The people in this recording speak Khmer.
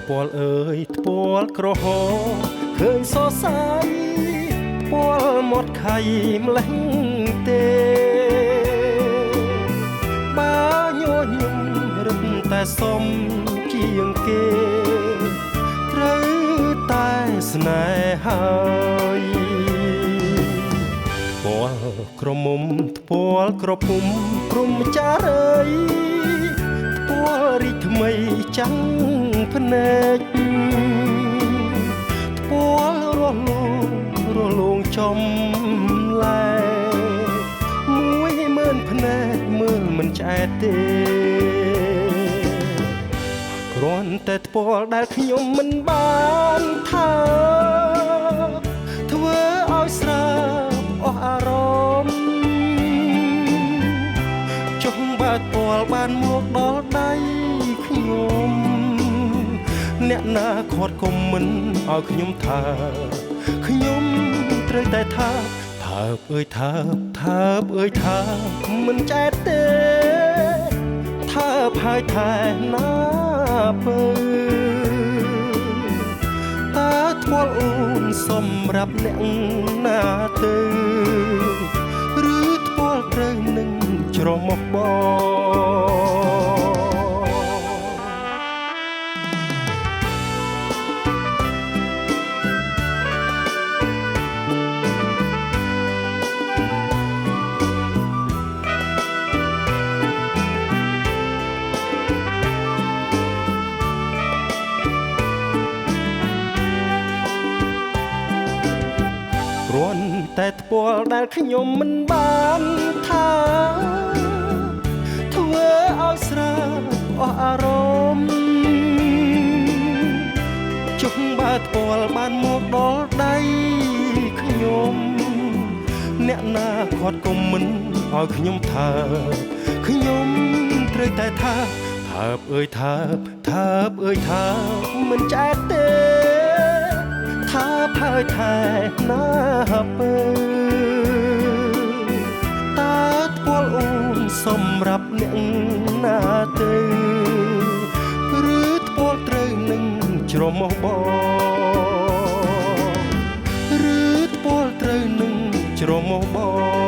ពាល់អើយពាល់ក្រហមឃើញសរសៃពាល់មាត់ខៃម្លេះទេបាញញឹមរឹតតែសុំជាងគេត្រូវតែស្នេហាហើយពាល់ក្រមុំពាល់ក្រពុំព្រំចារីពាល់រីកថ្មីចាំងភ្នែកពាល់រលងចំលែ10000ភ្នែកមើលមិនឆ្អែតទេគ្រាន់តែពាល់ដែលខ្ញុំមិនបានថាធ្វើឲ្យស្រាប់អស់អារម្មណ៍ចុះបើពាល់បានមកដល់ដៃខ្ញុំអ្នកណាខាត់គុំមិនឲ្យខ្ញុំថាខ្ញុំត្រូវតែថាថើបអើយថើបអើយថាមិនចែកទេថើបហើយថែណាបើតើធ្មល់អូនសម្រាប់អ្នកណាទៅឬធ្មល់ត្រូវនឹងច្រមុះបងគ្រាន់តែធ្ពាល់ដែលខ្ញុំមិនបានថាធ្វើឲ្យស្រាប់អស់អារម្មណ៍ចុះបើធ្ពាល់បានមកដល់ដៃខ្ញុំអ្នកណាខាត់គុំមិនឲ្យខ្ញុំថាខ្ញុំត្រូវតែថាថើបអើយថើបអើយថាមិនចែកទេថាផើថែណាបើតើធ្ពាល់អូនសម្រាប់អ្នកណាទៅឬធ្ពាល់ត្រូវនឹងច្រមុះបងឬធ្ពាល់ត្រូវនឹងច្រមុះបង